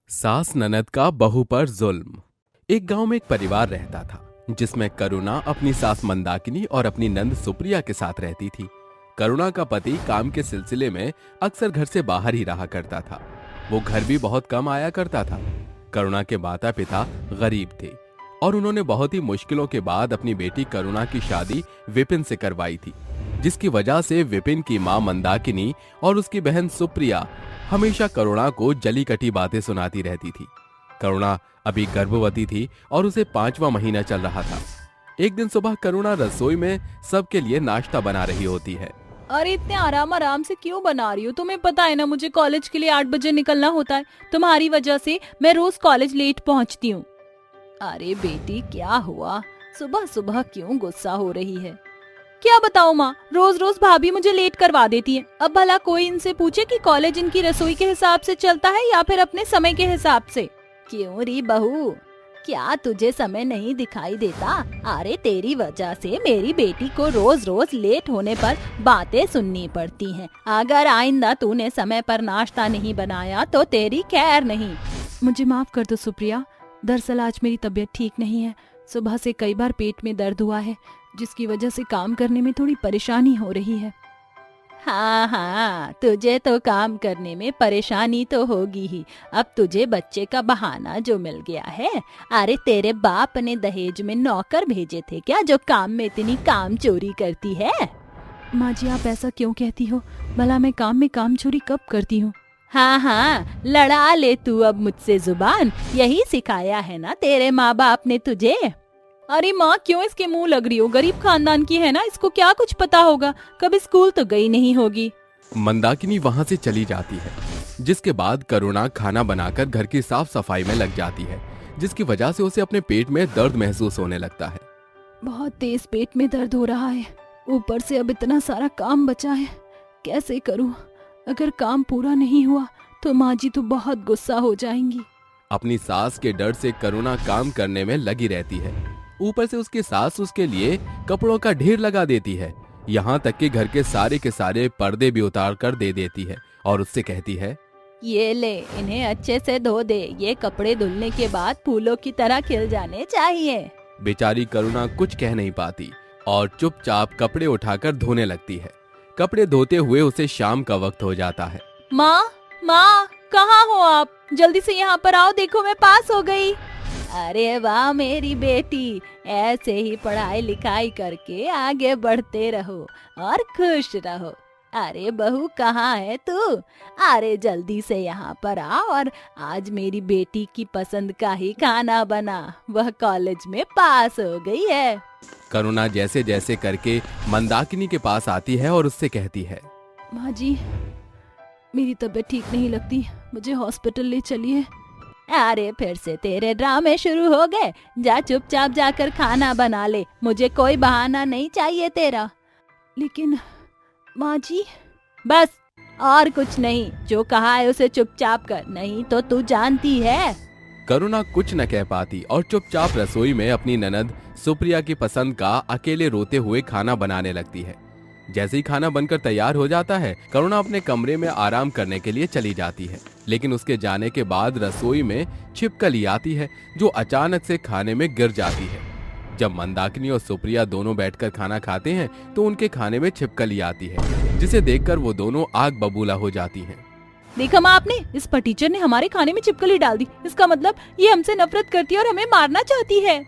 सास ननद का बहू पर जुल्म। एक गांव में एक परिवार रहता था जिसमें करुणा अपनी सास मंदाकिनी और अपनी नंद सुप्रिया के साथ रहती थी। करुणा का पति काम के सिलसिले में अक्सर घर से बाहर ही रहा करता था। वो घर भी बहुत कम आया करता था। करुणा के माता पिता गरीब थे और उन्होंने बहुत ही मुश्किलों के बाद अपनी बेटी करुणा की शादी विपिन से करवाई थी, जिसकी वजह से विपिन की मां मंदाकिनी और उसकी बहन सुप्रिया हमेशा करुणा को जली कटी बातें सुनाती रहती थी। करुणा अभी गर्भवती थी और उसे 5वां महीना चल रहा था। एक दिन सुबह करुणा रसोई में सबके लिए नाश्ता बना रही होती है। अरे इतने आराम आराम से क्यों बना रही हो? तुम्हें पता है ना मुझे कॉलेज के लिए 8 बजे निकलना होता है। तुम्हारी वजह से मैं रोज कॉलेज लेट पहुंचती हूँ। अरे बेटी क्या हुआ? सुबह सुबह क्यों गुस्सा हो रही है? क्या बताऊँ माँ, रोज रोज भाभी मुझे लेट करवा देती है। अब भला कोई इनसे पूछे कि कॉलेज इनकी रसोई के हिसाब से चलता है या फिर अपने समय के हिसाब से। क्यों री बहू, क्या तुझे समय नहीं दिखाई देता? अरे तेरी वजह से मेरी बेटी को रोज रोज लेट होने पर बातें सुननी पड़ती हैं। अगर आइंदा तूने समय पर नाश्ता नहीं बनाया तो तेरी खैर नहीं। मुझे माफ कर दो सुप्रिया, दरअसल आज मेरी तबीयत ठीक नहीं है। सुबह से कई बार पेट में दर्द हुआ है, जिसकी वजह से काम करने में थोड़ी परेशानी हो रही है। हाँ, तुझे तो काम करने में परेशानी तो होगी ही। अब तुझे बच्चे का बहाना जो मिल गया है। अरे तेरे बाप ने दहेज में नौकर भेजे थे क्या जो काम में इतनी काम चोरी करती है? माँ जी आप ऐसा क्यों कहती हो? भला मैं काम में काम चोरी कब करती हूँ? हाँ, लड़ा ले तू अब मुझसे जुबान। यही सिखाया है ना तेरे माँ बाप ने तुझे। अरे माँ क्यों इसके मुंह लग रही हो? गरीब खानदान की है ना, इसको क्या कुछ पता होगा? कभी स्कूल तो गई नहीं होगी। मंदाकिनी वहां से चली जाती है, जिसके बाद करुणा खाना बनाकर घर की साफ सफाई में लग जाती है, जिसकी वजह से उसे अपने पेट में दर्द महसूस होने लगता है। बहुत तेज पेट में दर्द हो रहा है, ऊपर से अब इतना सारा काम बचा है। कैसे करूँ? अगर काम पूरा नहीं हुआ तो माँ जी तो बहुत गुस्सा हो जाएंगी। अपनी सास के डर से करुणा काम करने में लगी रहती है। ऊपर से उसकी सास उसके लिए कपड़ों का ढेर लगा देती है, यहाँ तक कि घर के सारे पर्दे भी उतार कर दे देती है और उससे कहती है, ये ले, इन्हें अच्छे से धो दे। ये कपड़े धुलने के बाद फूलों की तरह खिल जाने चाहिए। बेचारी करुणा कुछ कह नहीं पाती और चुपचाप कपड़े उठाकर धोने लगती है। कपड़े धोते हुए उसे शाम का वक्त हो जाता है। माँ कहाँ हो आप? जल्दी से यहाँ पर आओ, देखो मैं पास हो गई। अरे वाह मेरी बेटी, ऐसे ही पढ़ाई लिखाई करके आगे बढ़ते रहो और खुश रहो। अरे बहू कहाँ है तू? अरे जल्दी से यहाँ पर आ और आज मेरी बेटी की पसंद का ही खाना बना। वह कॉलेज में पास हो गई है। करुणा जैसे जैसे करके मंदाकिनी के पास आती है और उससे कहती है, माँ जी मेरी तबीयत ठीक नहीं लगती, मुझे हॉस्पिटल ले चलिए। अरे फिर से तेरे ड्रामे शुरू हो गए। जा चुपचाप जाकर खाना बना ले, मुझे कोई बहाना नहीं चाहिए तेरा। लेकिन माँ जी। बस और कुछ नहीं, जो कहा है उसे चुपचाप कर, नहीं तो तू जानती है। करुणा कुछ न कह पाती और चुपचाप रसोई में अपनी ननद सुप्रिया की पसंद का अकेले रोते हुए खाना बनाने लगती है। जैसे ही खाना बनकर तैयार हो जाता है, करुणा अपने कमरे में आराम करने के लिए चली जाती है, लेकिन उसके जाने के बाद रसोई में छिपकली आती है जो अचानक से खाने में गिर जाती है। जब मंदाकिनी और सुप्रिया दोनों बैठकर खाना खाते हैं तो उनके खाने में छिपकली आती है, जिसे देखकर वो दोनों आग बबूला हो जाती हैं। देखा माँ आपने, इस टीचर ने हमारे खाने में छिपकली डाल दी। इसका मतलब ये हमसे नफरत करती है और हमें मारना चाहती है।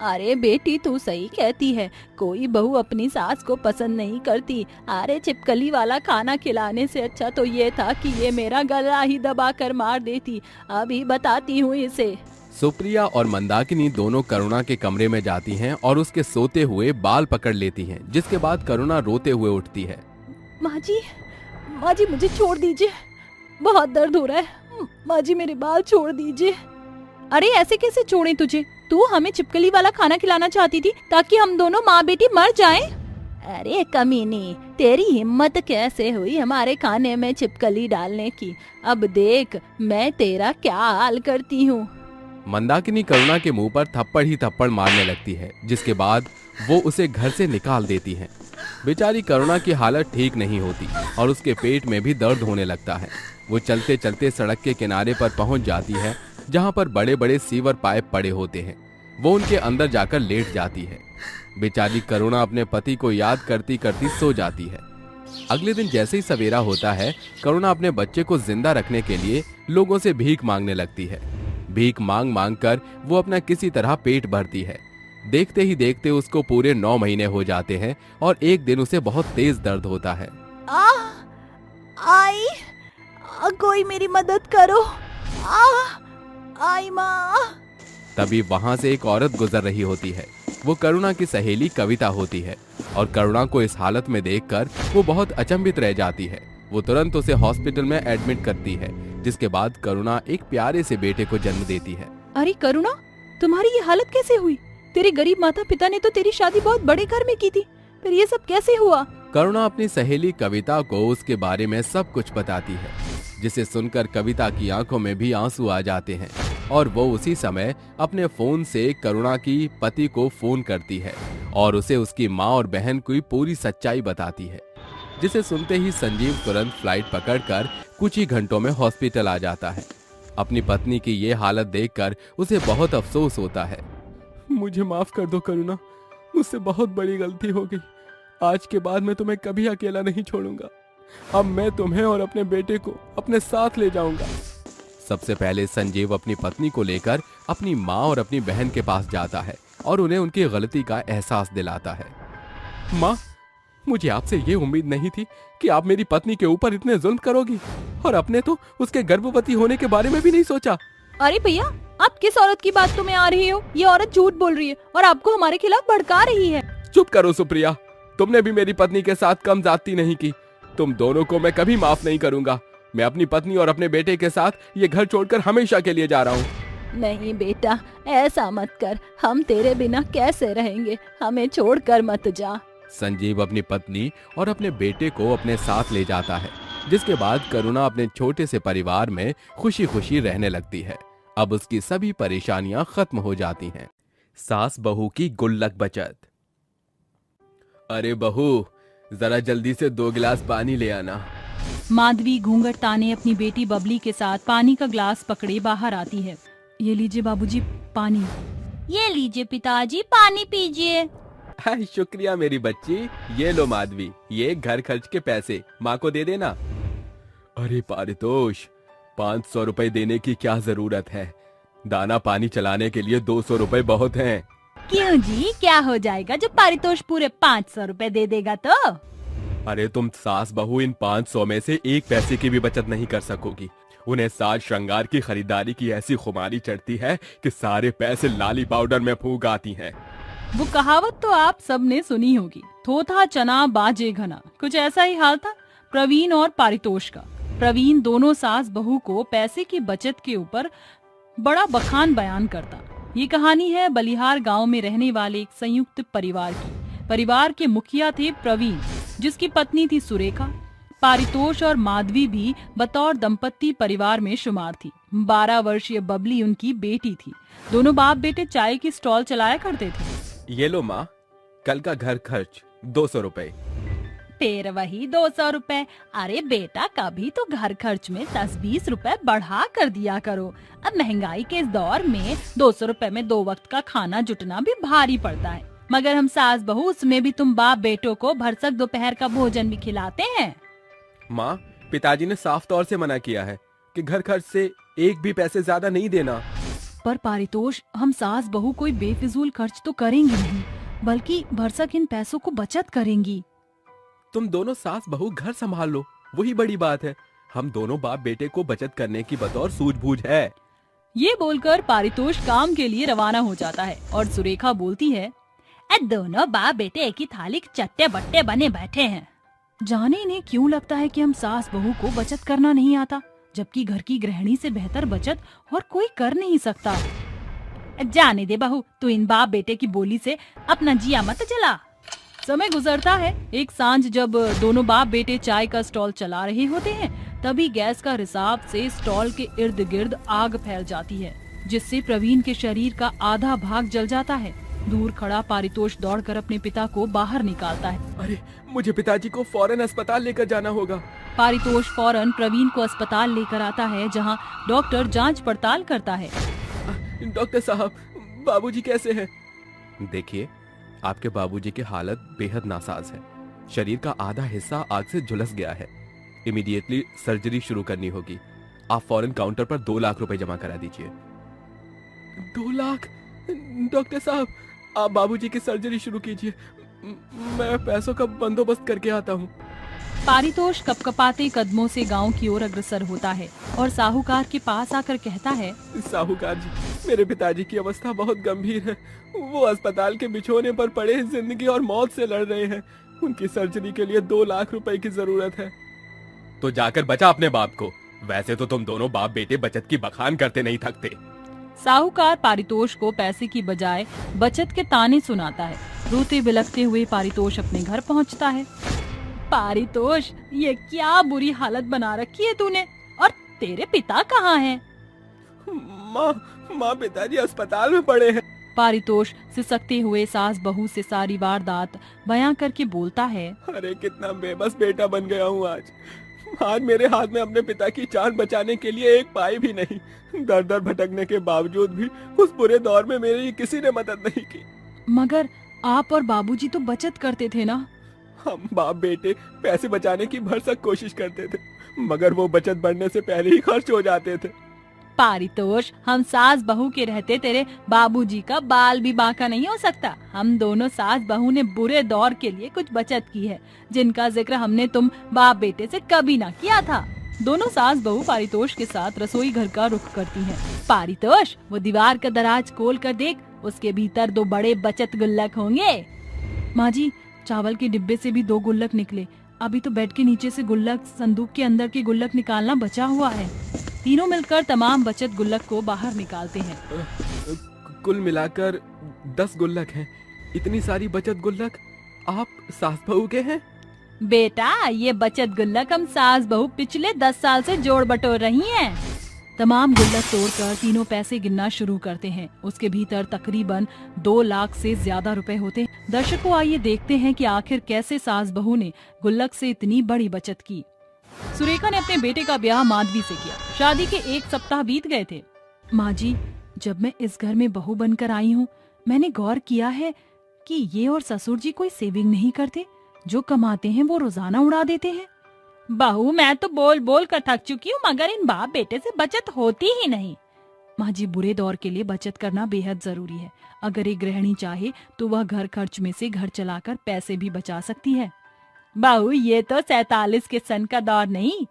अरे बेटी तू सही कहती है, कोई बहू अपनी सास को पसंद नहीं करती। अरे छिपकली वाला खाना खिलाने से अच्छा तो ये था कि ये मेरा गला ही दबा कर मार देती। अभी बताती हूँ इसे। सुप्रिया और मंदाकिनी दोनों करुणा के कमरे में जाती हैं और उसके सोते हुए बाल पकड़ लेती हैं, जिसके बाद करुणा रोते हुए उठती है। माँ जी मुझे छोड़ दीजिए, बहुत दर्द हो रहा है। माँ जी मेरे बाल छोड़ दीजिए। अरे ऐसे कैसे छोड़े तुझे? तू हमें छिपकली वाला खाना खिलाना चाहती थी ताकि हम दोनों माँ बेटी मर जाएं। अरे कमीनी, तेरी हिम्मत कैसे हुई हमारे खाने में छिपकली डालने की? अब देख मैं तेरा क्या हाल करती हूँ। मंदाकिनी करुणा के मुंह पर थप्पड़ ही थप्पड़ मारने लगती है, जिसके बाद वो उसे घर से निकाल देती है। बेचारी करुणा की हालत ठीक नहीं होती और उसके पेट में भी दर्द होने लगता है। वो चलते चलते सड़क के किनारे पर पहुंच जाती है जहां पर बड़े बड़े सीवर पाइप पड़े होते हैं। वो उनके अंदर जाकर लेट जाती है। बेचारी करुणा अपने पति को याद करती करती सो जाती है। अगले दिन जैसे ही सवेरा होता है, करुणा अपने बच्चे को जिंदा रखने के लिए लोगों से भीख मांगने लगती है। भीख मांग मांग कर वो अपना किसी तरह पेट भरती है। देखते ही देखते उसको पूरे 9 महीने हो जाते हैं और एक दिन उसे बहुत तेज दर्द होता है। आई कोई मेरी मदद करो। आई माँ। तभी वहां से एक औरत गुजर रही होती है। वो करुणा की सहेली कविता होती है और करुणा को इस हालत में देखकर वो बहुत अचंभित रह जाती है। वो तुरंत उसे हॉस्पिटल में एडमिट करती है, जिसके बाद करुणा एक प्यारे से बेटे को जन्म देती है। अरे करुणा, तुम्हारी ये हालत कैसे हुई? तेरे गरीब माता पिता ने तो तेरी शादी बहुत बड़े घर में की थी, फिर ये सब कैसे हुआ? करुणा अपनी सहेली कविता को उसके बारे में सब कुछ बताती है, जिसे सुनकर कविता की आंखों में भी आंसू आ जाते हैं और वो उसी समय अपने फोन से करुणा की पति को फोन करती है और उसे उसकी माँ और बहन की पूरी सच्चाई बताती है, जिसे सुनते ही संजीव तुरंत फ्लाइट पकड़कर कुछ ही घंटों में हॉस्पिटल आ जाता है। अपनी पत्नी की ये हालत देखकर उसे बहुत अफसोस होता है। मुझे माफ कर दो करुणा, मुझसे बहुत बड़ी गलती हो गई। आज के बाद मैं तुम्हें कभी अकेला नहीं छोड़ूंगा। अब मैं तुम्हें और अपने बेटे को अपने साथ ले जाऊंगा। सबसे पहले संजीव अपनी पत्नी को लेकर अपनी माँ और अपनी बहन के पास जाता है और उन्हें उनकी गलती का एहसास दिलाता है। माँ, मुझे आपसे ये उम्मीद नहीं थी कि आप मेरी पत्नी के ऊपर इतने जुल्म करोगी और अपने तो उसके गर्भवती होने के बारे में भी नहीं सोचा। अरे भैया, आप किस औरत की बात में आ रही हो? ये औरत झूठ बोल रही है और आपको हमारे खिलाफ भड़का रही है। चुप करो सुप्रिया, तुमने भी मेरी पत्नी के साथ कम ज्यादती नहीं की। तुम दोनों को मैं कभी माफ नहीं करूंगा। मैं अपनी पत्नी और अपने बेटे के साथ ये घर छोड़कर हमेशा के लिए जा रहा हूँ। नहीं बेटा, ऐसा मत कर। हम तेरे बिना कैसे रहेंगे? हमें छोड़कर मत जा। संजीव अपनी पत्नी और अपने बेटे को अपने साथ ले जाता है, जिसके बाद करुणा अपने छोटे से परिवार में खुशी खुशी रहने लगती है। अब उसकी सभी परेशानियां खत्म हो जाती हैं। सास बहू की गुल्लक बचत। अरे बहू, जरा जल्दी से 2 गिलास पानी ले आना। माधवी घूंघट ताने अपनी बेटी बबली के साथ पानी का ग्लास पकड़े बाहर आती है। ये लीजिए बाबूजी पानी। ये लीजिए पिताजी, पानी पीजिए। शुक्रिया मेरी बच्ची। ये लो माधवी, ये घर खर्च के पैसे माँ को दे देना। अरे पारितोष, 500 रुपए देने की क्या जरूरत है? दाना पानी चलाने के लिए 200 रुपए बहुत हैं। क्यों जी, क्या हो जाएगा जब पारितोष पूरे 500 रुपए दे देगा तो? अरे तुम सास बहू इन 500 में से 1 पैसे की भी बचत नहीं कर सकोगी। उन्हें साज श्रृंगार की खरीदारी की ऐसी खुमारी चढ़ती है कि सारे पैसे लाली पाउडर में फूंक आती हैं। वो कहावत तो आप सबने सुनी होगी, थोथा चना बाजे घना। कुछ ऐसा ही हाल था प्रवीण और पारितोष का। प्रवीण दोनों सास बहू को पैसे की बचत के ऊपर बड़ा बखान बयान करता। ये कहानी है बलिहार गांव में रहने वाले एक संयुक्त परिवार की। परिवार के मुखिया थे प्रवीण, जिसकी पत्नी थी सुरेखा। पारितोष और माधवी भी बतौर दंपत्ति परिवार में शुमार थी। 12 वर्षीय बबली उनकी बेटी थी। दोनों बाप बेटे चाय की स्टॉल चलाया करते थे। ये लो माँ, कल का घर खर्च 200 रुपए। फिर वही 200 रुपए। अरे बेटा, कभी तो घर खर्च में 10-20 रुपए बढ़ा कर दिया करो। अब महंगाई के इस दौर में 200 रुपए में 2 वक्त का खाना जुटना भी भारी पड़ता है। मगर हम सास बहू, उसमें भी तुम बाप बेटों को भरसक दोपहर का भोजन भी खिलाते हैं। माँ, पिताजी ने साफ तौर से मना किया है कि घर खर्च से 1 भी पैसे ज्यादा नहीं देना। पर पारितोष, हम सास बहू कोई बेफिजूल खर्च तो करेंगी नहीं, बल्कि भरसक इन पैसों को बचत करेंगी। तुम दोनों सास बहू घर संभाल लो, वही बड़ी बात है। हम दोनों बाप बेटे को बचत करने की बतौर सूझबूझ है। ये बोलकर पारितोष काम के लिए रवाना हो जाता है और सुरेखा बोलती है, दोनों बाप बेटे एक ही थाली के चट्टे बट्टे बने बैठे हैं। जाने इन्हें क्यों लगता है कि हम सास बहू को बचत करना नहीं आता, जबकि घर की गृहिणी से बेहतर बचत और कोई कर नहीं सकता। जाने दे बहू, तू इन बाप बेटे की बोली से अपना जिया मत जला। समय गुजरता है। एक सांझ जब दोनों बाप बेटे चाय का स्टॉल चला रहे होते हैं, तभी गैस का रिसाव से स्टॉल के इर्द गिर्द आग फैल जाती है, जिससे प्रवीण के शरीर का आधा भाग जल जाता है। दूर खड़ा पारितोष दौड़कर अपने पिता को बाहर निकालता है। अरे, मुझे पिताजी को फौरन अस्पताल लेकर जाना होगा। पारितोष फौरन प्रवीण को अस्पताल लेकर आता है, जहां डॉक्टर जांच पड़ताल करता है। डॉक्टर साहब, बाबूजी कैसे हैं? देखिए, आपके बाबूजी की हालत बेहद नासाज है। शरीर का आधा हिस्सा आग से झुलस गया है। इमीडिएटली सर्जरी शुरू करनी होगी। आप फौरन काउंटर पर 2 लाख रुपए जमा करा दीजिए। 2 लाख? डॉक्टर साहब, आप बाबूजी की सर्जरी शुरू कीजिए। मैं पैसों का बंदोबस्त करके आता हूँ। पारितोष कपकपाते कदमों से गांव की ओर अग्रसर होता है और साहूकार के पास आकर कहता है, साहूकार जी, मेरे पिताजी की अवस्था बहुत गंभीर है। वो अस्पताल के बिछोने पर पड़े जिंदगी और मौत से लड़ रहे हैं। उनकी सर्जरी के लिए 2 लाख रुपए की जरूरत है। तो जाकर बचा अपने बाप को। वैसे तो तुम दोनों बाप बेटे बचत की बखान करते नहीं थकते। साहूकार पारितोष को पैसे की बजाय बचत के ताने सुनाता है। रोते बिलखते हुए पारितोष अपने घर पहुंचता है। पारितोष, ये क्या बुरी हालत बना रखी है तूने, और तेरे पिता कहाँ हैं? माँ पिताजी अस्पताल में पड़े हैं। पारितोष सिसकते हुए सास बहू से सारी वारदात बयां करके बोलता है, अरे कितना बेबस बेटा बन गया हूँ आज मेरे हाथ में अपने पिता की जान बचाने के लिए एक पाई भी नहीं। दर दर भटकने के बावजूद भी उस बुरे दौर में मेरी किसी ने मदद नहीं की। मगर आप और बाबूजी तो बचत करते थे ना? हम बाप बेटे पैसे बचाने की भरसक कोशिश करते थे, मगर वो बचत बढ़ने से पहले ही खर्च हो जाते थे। पारितोष, हम सास बहू के रहते तेरे बाबूजी का बाल भी बांका नहीं हो सकता। हम दोनों सास बहू ने बुरे दौर के लिए कुछ बचत की है, जिनका जिक्र हमने तुम बाप बेटे से कभी ना किया था। दोनों सास बहू पारितोष के साथ रसोई घर का रुख करती हैं। पारितोष, वो दीवार का दराज खोल कर देख, उसके भीतर 2 बड़े बचत गुल्लक होंगे। माँ जी, चावल के डिब्बे से भी 2 गुल्लक निकले। अभी तो बेड के नीचे से गुल्लक, संदूक के अंदर के गुल्लक निकालना बचा हुआ है। तीनों मिलकर तमाम बचत गुल्लक को बाहर निकालते हैं। कुल मिलाकर 10 गुल्लक हैं। इतनी सारी बचत गुल्लक आप सास बहू के हैं? बेटा, ये बचत गुल्लक हम सास बहू पिछले 10 साल से जोड़ बटोर रही हैं। तमाम गुल्लक तोड़कर तीनों पैसे गिनना शुरू करते हैं। उसके भीतर तकरीबन 2 लाख से ज्यादा रुपए होते हैं। दर्शकों, आइए देखते हैं कि आखिर कैसे सास बहू ने गुल्लक से इतनी बड़ी बचत की। सुरेखा ने अपने बेटे का ब्याह माधवी से किया। शादी के 1 सप्ताह बीत गए थे। माँ जी, जब मैं इस घर में बहू बनकर आई हूँ, मैंने गौर किया है कि ये और ससुर जी कोई सेविंग नहीं करते। जो कमाते हैं वो रोजाना उड़ा देते हैं। बहू, मैं तो बोल बोल कर थक चुकी हूँ, मगर इन बाप बेटे से बचत होती ही नहीं। माँ जी, बुरे दौर के लिए बचत करना बेहद जरूरी है। अगर एक गृहिणी चाहे तो वह घर खर्च में से घर चलाकर पैसे भी बचा सकती है। बहू, ये तो 47 के सन का दौर नहीं,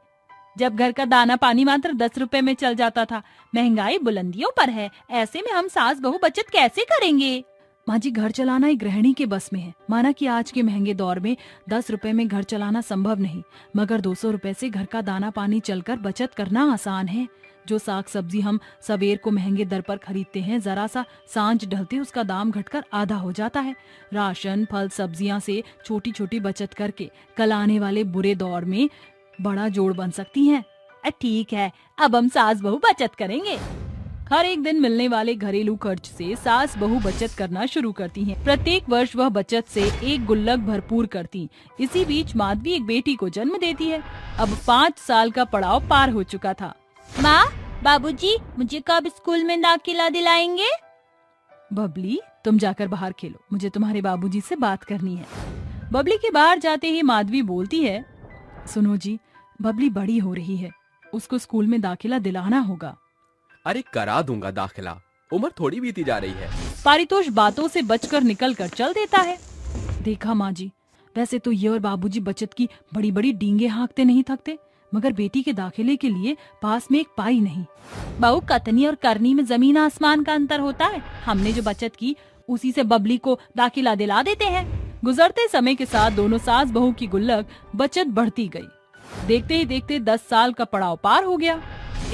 जब घर का दाना पानी मात्र 10 रुपए में चल जाता था। महंगाई बुलंदियों पर है। ऐसे में हम सास बहू बचत कैसे करेंगे? माँ जी, घर चलाना एक गृहिणी के बस में है। माना कि आज के महंगे दौर में 10 रुपए में घर चलाना संभव नहीं, मगर 200 रुपए से घर का दाना पानी चलकर बचत करना आसान है। जो साग सब्जी हम सवेर को महंगे दर पर खरीदते हैं, जरा सा सांझ ढलते उसका दाम घटकर आधा हो जाता है। राशन, फल, सब्जियां से छोटी छोटी बचत करके कल आने वाले बुरे दौर में बड़ा जोड़ बन सकती हैं। ठीक है, अब हम सास बहू बचत करेंगे। हर एक दिन मिलने वाले घरेलू खर्च से सास बहू बचत करना शुरू करती हैं। प्रत्येक वर्ष वह बचत से 1 गुल्लक भरपूर करती। इसी बीच माधवी एक बेटी को जन्म देती है। अब 5 साल का पड़ाव पार हो चुका था। माँ, बाबूजी मुझे कब स्कूल में दाखिला दिलाएंगे? बबली, तुम जाकर बाहर खेलो, मुझे तुम्हारे बाबूजी से बात करनी है। बबली के बाहर जाते ही माधवी बोलती है, सुनो जी, बबली बड़ी हो रही है, उसको स्कूल में दाखिला दिलाना होगा। अरे करा दूंगा दाखिला, उम्र थोड़ी बीती जा रही है। पारितोष बातों से बचकर निकल कर चल देता है। देखा माँ जी, वैसे तो ये और बाबूजी बचत की बड़ी बड़ी डींगे हाँकते नहीं थकते, मगर बेटी के दाखिले के लिए पास में एक पाई नहीं। बहू, कतनी और करनी में जमीन आसमान का अंतर होता है। हमने जो बचत की उसी से बबली को दाखिला दिला देते हैं। गुजरते समय के साथ दोनों सास बहू की गुल्लक बचत बढ़ती गई। देखते ही देखते 10 साल का पड़ाव पार हो गया।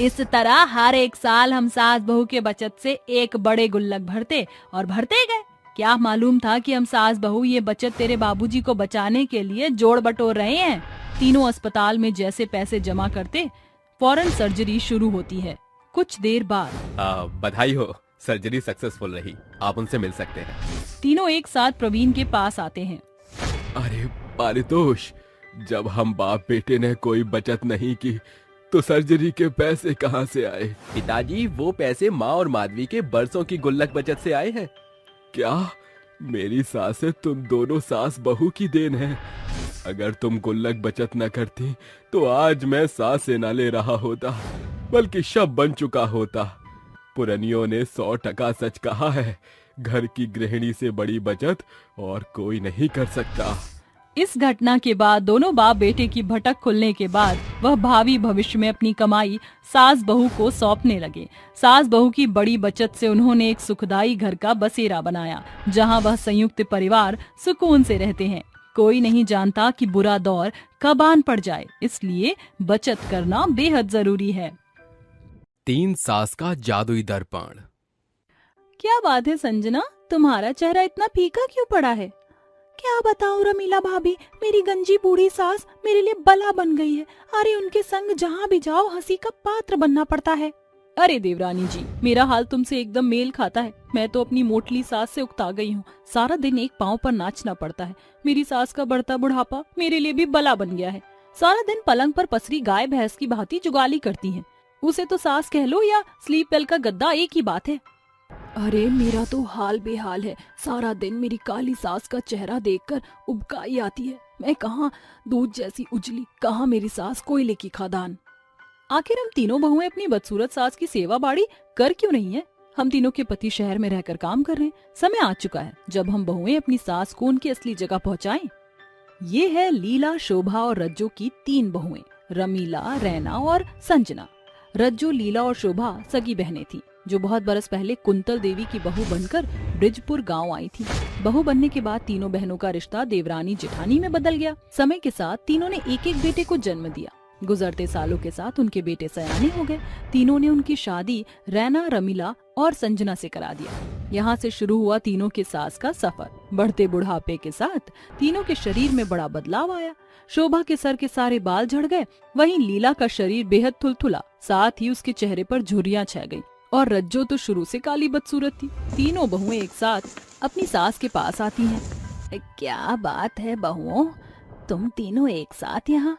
इस तरह हर एक साल हम सास बहू के बचत से एक बड़े गुल्लक भरते और भरते गए। क्या मालूम था कि हम सास बहू ये बचत तेरे बाबूजी को बचाने के लिए जोड़ बटोर रहे हैं। तीनों अस्पताल में जैसे पैसे जमा करते, फौरन सर्जरी शुरू होती है। कुछ देर बाद बधाई हो, सर्जरी सक्सेसफुल रही। आप उनसे मिल सकते हैं। तीनों एक साथ प्रवीण के पास आते हैं। अरे पारितोष, जब हम बाप बेटे ने कोई बचत नहीं की तो सर्जरी के पैसे कहाँ से आए? पिताजी, वो पैसे माँ और माधवी के बरसों की गुल्लक बचत से आए हैं। क्या? मेरी सास तुम दोनों सास बहू की देन है। अगर तुम गुल्लक बचत न करती तो आज मैं सांस न ले रहा होता, बल्कि शव बन चुका होता। पुरनियों ने 100% सच कहा है, घर की गृहिणी से बड़ी बचत और कोई नहीं कर सकता। इस घटना के बाद दोनों बाप बेटे की भटक खुलने के बाद वह भावी भविष्य में अपनी कमाई सास बहू को सौंपने लगे। सास बहू की बड़ी बचत से उन्होंने एक सुखदायी घर का बसेरा बनाया, जहां वह संयुक्त परिवार सुकून से रहते हैं। कोई नहीं जानता कि बुरा दौर कब आन पड़ जाए, इसलिए बचत करना बेहद जरूरी है। 3 सास का जादुई दर्पण। क्या बात है संजना, तुम्हारा चेहरा इतना फीका क्यों पड़ा है? क्या बताऊं रमीला भाभी, मेरी गंजी बूढ़ी सास मेरे लिए बला बन गई है। अरे उनके संग जहाँ भी जाओ हंसी का पात्र बनना पड़ता है। अरे देवरानी जी, मेरा हाल तुमसे एकदम मेल खाता है। मैं तो अपनी मोटली सास से उकता गई हूँ। सारा दिन एक पाँव पर नाचना पड़ता है। मेरी सास का बढ़ता बुढ़ापा मेरे लिए भी बला बन गया है। सारा दिन पलंग पर पसरी गाय भैंस की भांति जुगाली करती है। उसे तो सास कह लो या स्लीप वेल का गद्दा, एक ही बात है। अरे मेरा तो हाल बेहाल है। सारा दिन मेरी काली सास का चेहरा देखकर उबकाई आती है। मैं कहाँ दूध जैसी उजली, कहाँ मेरी सास कोयले की खदान। आखिर हम तीनों बहुएं अपनी बदसूरत सास की सेवा बाड़ी कर क्यों नहीं है? हम तीनों के पति शहर में रहकर काम कर रहे हैं। समय आ चुका है जब हम बहुएं अपनी सास को उनकी असली जगह पहुँचाएं। ये है लीला, शोभा और रज्जो की 3 बहुएं, रमीला, रैना और संजना। रज्जो, लीला और शोभा सगी बहनें थी, जो बहुत बरस पहले कुंतल देवी की बहू बनकर ब्रिजपुर गांव आई थी। बहू बनने के बाद तीनों बहनों का रिश्ता देवरानी जेठानी में बदल गया। समय के साथ तीनों ने एक एक बेटे को जन्म दिया। गुजरते सालों के साथ उनके बेटे सयाने हो गए। तीनों ने उनकी शादी रैना, रमीला और संजना से करा दिया। यहाँ से शुरू हुआ तीनों के सास का सफर। बढ़ते बुढ़ापे के साथ तीनों के शरीर में बड़ा बदलाव आया। शोभा के सर के सारे बाल झड़ गए, वहीं लीला का शरीर बेहद थुलथुला, साथ ही उसके चेहरे पर झुर्रियां छा गई। और रज्जो तो शुरू से काली बदसूरत थी। तीनों बहुएं एक साथ अपनी सास के पास आती हैं। क्या बात है बहुओं, तुम तीनों एक साथ यहाँ?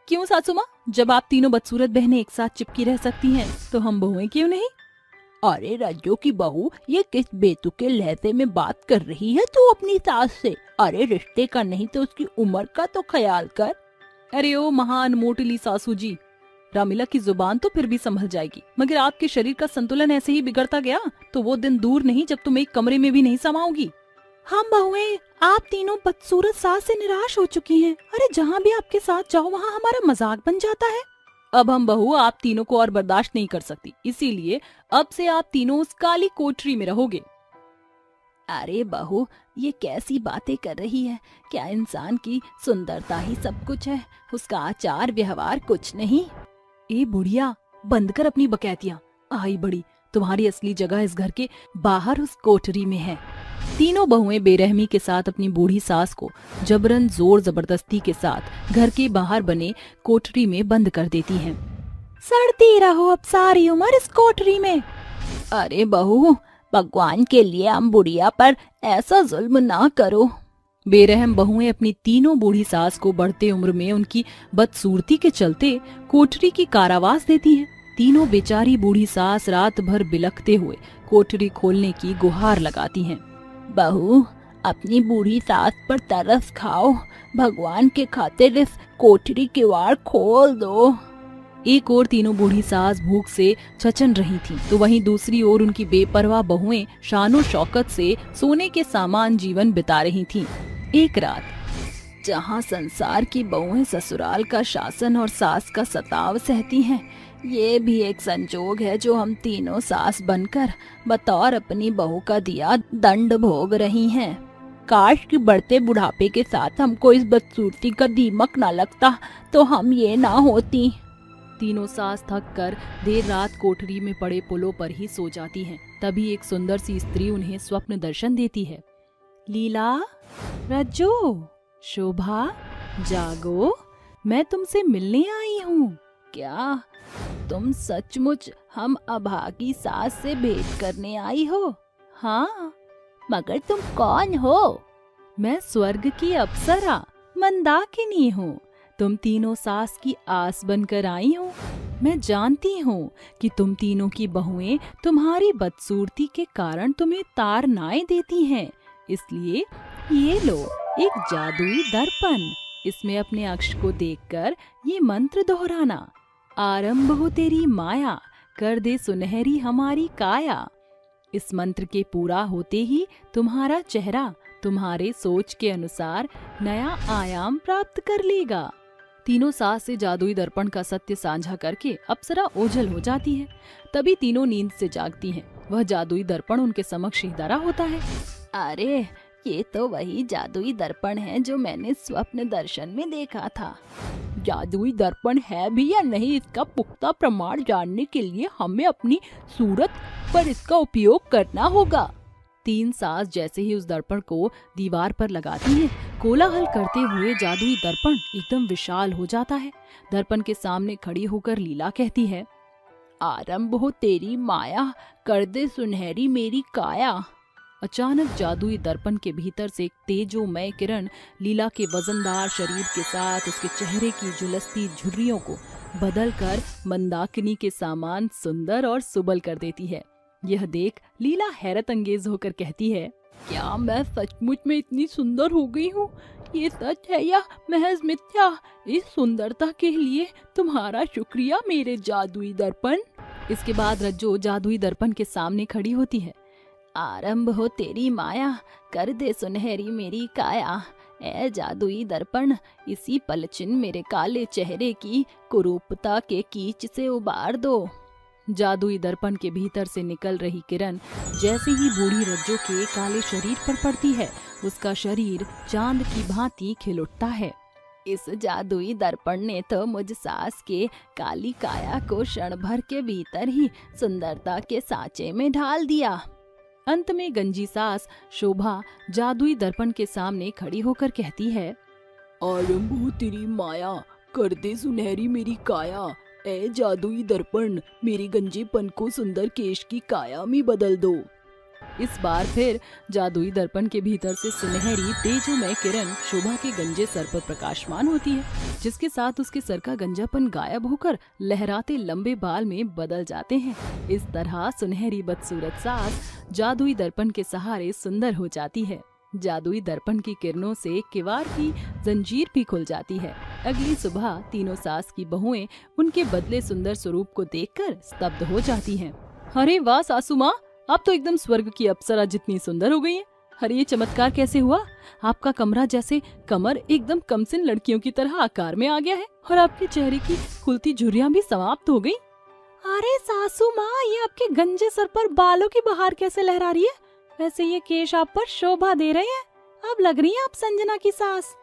क्यों सासू माँ, जब आप तीनों बदसूरत बहनें एक साथ चिपकी रह सकती हैं, तो हम बहुएं क्यों नहीं? अरे रज्जो की बहू, ये किस बेतुके लहजे में बात कर रही है तू अपनी सास से? अरे रिश्ते का नहीं तो उसकी उम्र का तो ख्याल कर। अरे ओ महान मोटली सासू जी, रामिला की जुबान तो फिर भी संभल जाएगी, मगर आपके शरीर का संतुलन ऐसे ही बिगड़ता गया तो वो दिन दूर नहीं जब तुम एक कमरे में भी नहीं समाओगी। हम बहुएं आप तीनों बदसूरत सास से निराश हो चुकी हैं। अरे जहाँ भी आपके साथ जाओ वहाँ हमारा मजाक बन जाता है। अब हम बहू आप तीनों को और बर्दाश्त नहीं कर सकती, इसीलिए अब से आप तीनों उस काली कोठरी में रहोगे। अरे बहू, ये कैसी बातें कर रही है? क्या इंसान की सुंदरता ही सब कुछ है? उसका आचार व्यवहार कुछ नहीं। ए बुढ़िया, बंद कर अपनी बकैतियां। आई बड़ी, तुम्हारी असली जगह इस घर के बाहर उस कोठरी में है। तीनों बहुएं बेरहमी के साथ अपनी बूढ़ी सास को जबरन जोर जबरदस्ती के साथ घर के बाहर बने कोठरी में बंद कर देती हैं। सड़ती रहो अब सारी उम्र इस कोठरी में। अरे बहू, भगवान के लिए हम बुढ़िया पर ऐसा जुल्म ना करो। बेरहम बहुएं अपनी तीनों बूढ़ी सास को बढ़ते उम्र में उनकी बदसूरती के चलते कोठरी की कारावास देती हैं। तीनों बेचारी बूढ़ी सास रात भर बिलखते हुए कोठरी खोलने की गुहार लगाती हैं। बहू, अपनी बूढ़ी सास पर तरस खाओ, भगवान के खातिर इस कोठरी के वार खोल दो। एक ओर तीनों बूढ़ी सास भूख से छचन रही थीं, तो वहीं दूसरी ओर उनकी बेपरवाह बहुएं शानो शौकत से सोने के सामान जीवन बिता रही थीं। एक रात, जहाँ संसार की बहुएं ससुराल का शासन और सास का सताव सहती हैं, ये भी एक संजोग है जो हम तीनों सास बनकर बतौर अपनी बहू का दिया दंड भोग रही हैं। काश कि बढ़ते बुढ़ापे के साथ हमको इस बदसूरती का दीमक न लगता तो हम ये ना होती। तीनों सास थक कर देर रात कोठरी में पड़े पुलों पर ही सो जाती हैं। तभी एक सुंदर सी स्त्री उन्हें स्वप्न दर्शन देती है। लीला, रज्जो, शोभा, जागो, मैं तुमसे मिलने आई हूँ। क्या तुम सचमुच हम अभागी सास से भेंट करने आई हो? हाँ, मगर तुम कौन हो? मैं स्वर्ग की अप्सरा मंदाकिनी हूँ। तुम तीनों सास की आस बनकर आई हो। मैं जानती हूँ कि तुम तीनों की बहुएं तुम्हारी बदसूरती के कारण तुम्हें ताड़नाएं देती हैं। इसलिए ये लो एक जादुई दर्पण। इसमें अपने अक्ष को देखकर ये मंत्र दोहराना। आरंभ हो तेरी माया, कर दे सुनहरी हमारी काया। इस मंत्र के पूरा होते ही तुम्हारा चेहरा तुम्हारे सोच के अनुसार नया आयाम प्राप्त कर लेगा। तीनों सास से जादुई दर्पण का सत्य साझा करके अप्सरा ओझल हो जाती है। तभी तीनों नींद से जागती हैं। वह जादुई दर्पण उनके समक्ष ही धरा होता है। अरे ये तो वही जादुई दर्पण है जो मैंने स्वप्न दर्शन में देखा था। जादुई दर्पण है भी या नहीं, इसका पुख्ता प्रमाण जानने के लिए हमें अपनी सूरत पर इसका उपयोग करना होगा। तीन सास जैसे ही उस दर्पण को दीवार पर लगाती हैं, कोलाहल करते हुए जादुई दर्पण एकदम विशाल हो जाता है। दर्पण के सामने खड़ी होकर लीला कहती है, आरंभ हो तेरी माया, कर दे सुनहरी मेरी काया। अचानक जादुई दर्पण के भीतर से एक तेजोमय किरण लीला के वजनदार शरीर के साथ उसके चेहरे की झुलसती झुर्रियों को बदलकर मंदाकिनी के समान सुंदर और सुबल कर देती है। यह देख लीला हैरत अंगेज होकर कहती है, क्या मैं सचमुच में इतनी सुंदर हो गई हूँ? ये सच है या महज मिथ्या? इस सुंदरता के लिए तुम्हारा शुक्रिया मेरे जादुई दर्पण। इसके बाद रज्जो जादुई दर्पण के सामने खड़ी होती है। आरंभ हो तेरी माया, कर दे सुनहरी मेरी काया। ए जादुई दर्पण, इसी पलछिन मेरे काले चेहरे की कुरूपता के कीच से उबार दो। जादुई दर्पण के भीतर से निकल रही किरण जैसे ही बूढ़ी रज्जो के काले शरीर पर पड़ती है, उसका शरीर चांद की भांति खिल उठता है। इस जादुई दर्पण ने तो मुझ सास के काली काया को क्षण भर के भीतर ही सुंदरता के सांचे में ढाल दिया। अंत में गंजी सास शोभा जादुई दर्पण के सामने खड़ी होकर कहती है, आरंभ हो तेरी माया, कर दे सुनहरी मेरी काया। ए जादुई दर्पण, मेरे गंजेपन को सुंदर केश की काया में बदल दो। इस बार फिर जादुई दर्पण के भीतर से सुनहरी तेजोमय किरण शोभा के गंजे सर पर प्रकाशमान होती है, जिसके साथ उसके सर का गंजापन गायब होकर लहराते लंबे बाल में बदल जाते हैं। इस तरह सुनहरी बदसूरत सास जादुई दर्पण के सहारे सुंदर हो जाती है। जादुई दर्पण की किरणों से किवाड़ की जंजीर भी खुल जाती है। अगली सुबह तीनों सास की बहुएं उनके बदले सुंदर स्वरूप को देखकर स्तब्ध हो जाती हैं। अरे वाह सासू माँ, आप तो एकदम स्वर्ग की अप्सरा जितनी सुंदर हो गई हैं। अरे ये चमत्कार कैसे हुआ? आपका कमरा जैसे कमर एकदम कमसिन लड़कियों की तरह आकार में आ गया है और आपके चेहरे की खुलती झुर्रियां भी समाप्त हो गई। अरे सासू माँ, ये आपके गंजे सर पर बालों की बहार कैसे लहरा रही है? वैसे ये केश आप पर शोभा दे रहे हैं। अब लग रही है आप संजना की सास।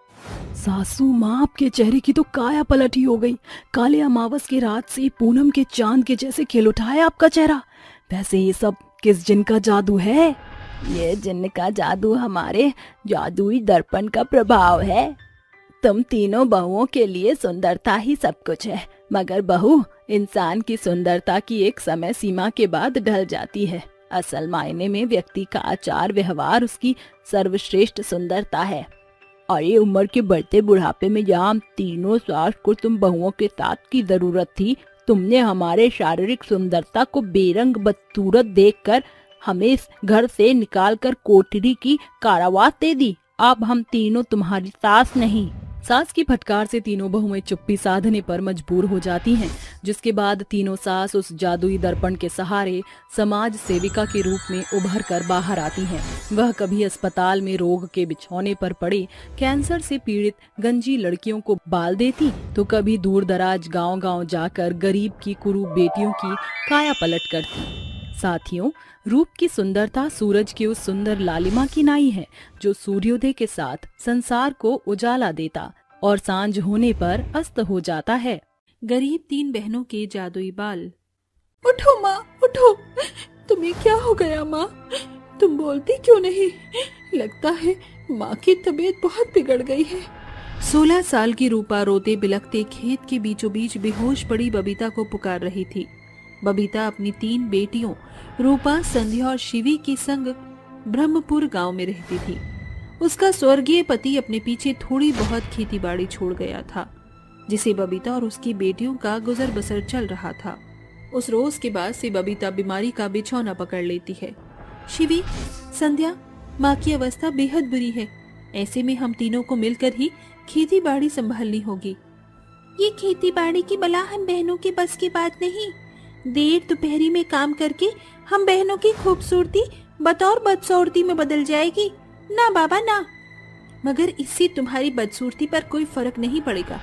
सासू माँ, आपके चेहरे की तो काया पलट ही हो गई। काले अमावस की रात से पूनम के चांद के जैसे खिल उठा है आपका चेहरा। वैसे ये सब किस जिन का जादू है? ये जिन का जादू हमारे जादुई दर्पण का प्रभाव है। तुम तीनों बहुओं के लिए सुंदरता ही सब कुछ है, मगर बहू, इंसान की सुंदरता की एक समय सीमा के बाद ढल जाती है। असल मायने में व्यक्ति का आचार व्यवहार उसकी सर्वश्रेष्ठ सुंदरता है। और ये उम्र के बढ़ते बुढ़ापे में जहाँ तीनों सास को तुम बहुओं के साथ की जरूरत थी, तुमने हमारे शारीरिक सुंदरता को बेरंग बदसूरत देखकर हमें इस घर से निकालकर कोठरी की कारावास दे दी। अब हम तीनों तुम्हारी सास नहीं। सास की फटकार से तीनों बहुएं चुप्पी साधने पर मजबूर हो जाती हैं, जिसके बाद तीनों सास उस जादुई दर्पण के सहारे समाज सेविका के रूप में उभर कर बाहर आती हैं। वह कभी अस्पताल में रोग के बिछौने पर पड़े कैंसर से पीड़ित गंजी लड़कियों को बाल देती, तो कभी दूर दराज गाँव-गाँव जाकर गरीब की कुरूप बेटियों की काया पलट करती। साथियों, रूप की सुंदरता सूरज की उस सुंदर लालिमा की नाई है जो सूर्योदय के साथ संसार को उजाला देता और सांझ होने पर अस्त हो जाता है। गरीब तीन बहनों के जादुई बाल। उठो माँ, उठो। तुम्हें क्या हो गया माँ? तुम बोलती क्यों नहीं? लगता है माँ की तबीयत बहुत बिगड़ गई है। 16 साल की रूपा रोते बिलखते खेत के बीचों बीच बेहोश पड़ी बबीता को पुकार रही थी। बबीता अपनी 3 बेटियों रूपा, संध्या और शिवी के संग ब्रह्मपुर गांव में रहती थी। उसका स्वर्गीय पति अपने पीछे थोड़ी बहुत खेती बाड़ी छोड़ गया था, जिसे बबीता और उसकी बेटियों का गुजर बसर चल रहा था। उस रोज के बाद से बबीता बीमारी का बिछौना पकड़ लेती है। शिवी, संध्या, माँ की अवस्था बेहद बुरी है। ऐसे में हम तीनों को मिलकर ही खेती बाड़ी संभालनी होगी। ये खेती बाड़ी की बला हम बहनों के बस की बात नहीं। देर दोपहरी में काम करके हम बहनों की खूबसूरती बतौर बदसूरती में बदल जाएगी। ना बाबा ना। मगर इससे तुम्हारी बदसूरती पर कोई फर्क नहीं पड़ेगा।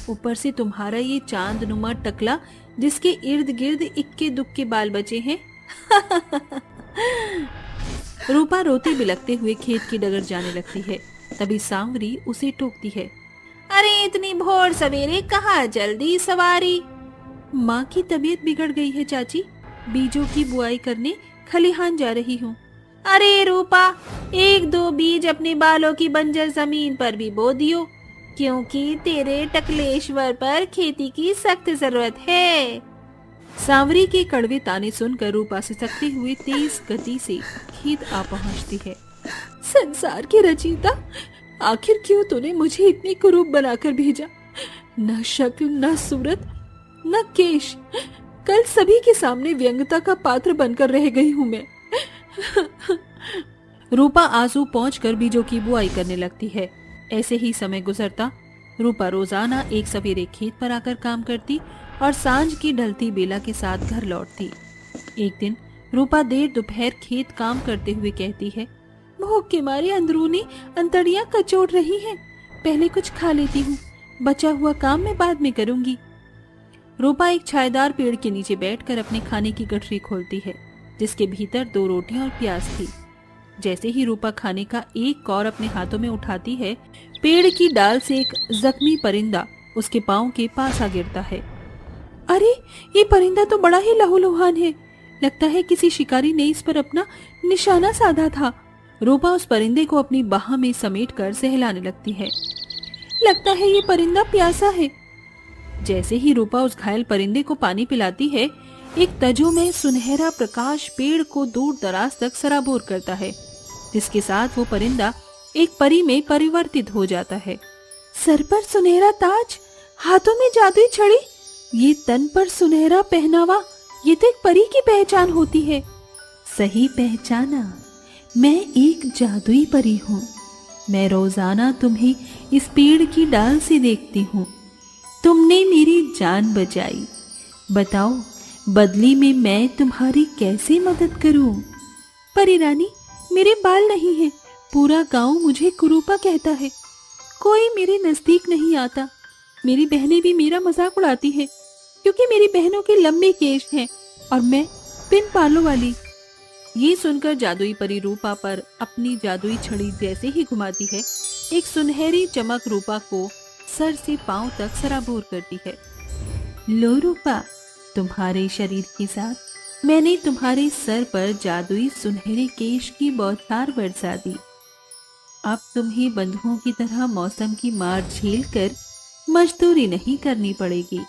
ऊपर से तुम्हारा ये चांदनुमा टकला जिसके इर्द गिर्द इक्के दुक्के बाल बचे हैं। रूपा रोते बिलखते हुए खेत की डगर जाने लगती है। तभी सांवरी उसे टोकती है। अरे इतनी भोर सवेरे कहाँ जल्दी सवारी। माँ की तबीयत बिगड़ गई है चाची, बीजों की बुआई करने खलिहान जा रही हूँ। अरे रूपा, एक दो बीज अपने बालों की बंजर जमीन पर भी बो दियो, क्योंकि तेरे टकलेश्वर पर खेती की सख्त जरूरत है। सांवरी के कड़वे ताने सुनकर रूपा सिसकते हुए तेज गति से खेत आ पहुंचती है। संसार के रचयिता, आखिर क्यों तूने मुझे इतनी कुरूप बनाकर भेजा? न शक्ल, न सूरत, न केश। कल सभी के सामने व्यंग्यता का पात्र बनकर रह गई हूँ मैं। रूपा आंसू पहुंचकर बीजों की बुआई करने लगती है। ऐसे ही समय गुजरता। रूपा रोजाना एक सवेरे खेत पर आकर काम करती और सांझ की ढलती बेला के साथ घर लौटती। एक दिन रूपा देर दोपहर खेत काम करते हुए कहती है, भूख के मारे अंदरूनी अंतड़ियां कचोट रही हैं। पहले कुछ खा लेती हूँ, बचा हुआ काम मैं बाद में करूंगी। रूपा एक छायेदार पेड़ के नीचे बैठकर अपने खाने की गठरी खोलती है, जिसके भीतर 2 रोटियां और प्याज थी। जैसे ही रूपा खाने का एक कौर अपने हाथों में उठाती है, पेड़ की डाल से एक जख्मी परिंदा उसके पांव के पास आ गिरता है। अरे, ये परिंदा तो बड़ा ही लहूलुहान है। लगता है किसी शिकारी ने इस पर अपना निशाना साधा था। रूपा उस परिंदे को अपनी बाह में समेटकर सहलाने लगती है। लगता है ये परिंदा प्यासा है। जैसे ही रूपा उस घायल परिंदे को पानी पिलाती है, एक तजो में सुनहरा प्रकाश पेड़ को दूर दराज तक सराबोर करता है, जिसके साथ वो परिंदा एक परी में परिवर्तित हो जाता है। सर पर सुनहरा ताज, हाथों में जादुई छड़ी, ये तन पर सुनहरा पहनावा, ये तो एक परी की पहचान होती है। सही पहचाना, मैं एक जादुई परी हूँ। मैं रोजाना तुम्हें इस पेड़ की डाल से देखती हूँ। तुमने मेरी जान बचाई। बताओ, बदले में मैं तुम्हारी कैसे मदद करूं? परी रानी, मेरे बाल नहीं हैं। पूरा गांव मुझे कुरूपा कहता है। कोई मेरे नजदीक नहीं आता। मेरी बहनें भी मेरा मजाक उड़ाती हैं, क्योंकि मेरी बहनों के लंबे केश हैं और मैं पिन पालों वाली। ये सुनकर जादुई परी रूपा पर अपनी जादुई छड़ी जैसे ही घुमाती है, एक सुनहरी चमक रूपा को सर से पांव तक सराबोर करती है। लो रूपा, तुम्हारे शरीर के साथ मैंने तुम्हारे सर पर जादुई सुनहरे केश की बौछार बरसा दी। अब तुम्हें बंधुओं की तरह मौसम की मार झेलकर मजदूरी नहीं करनी पड़ेगी।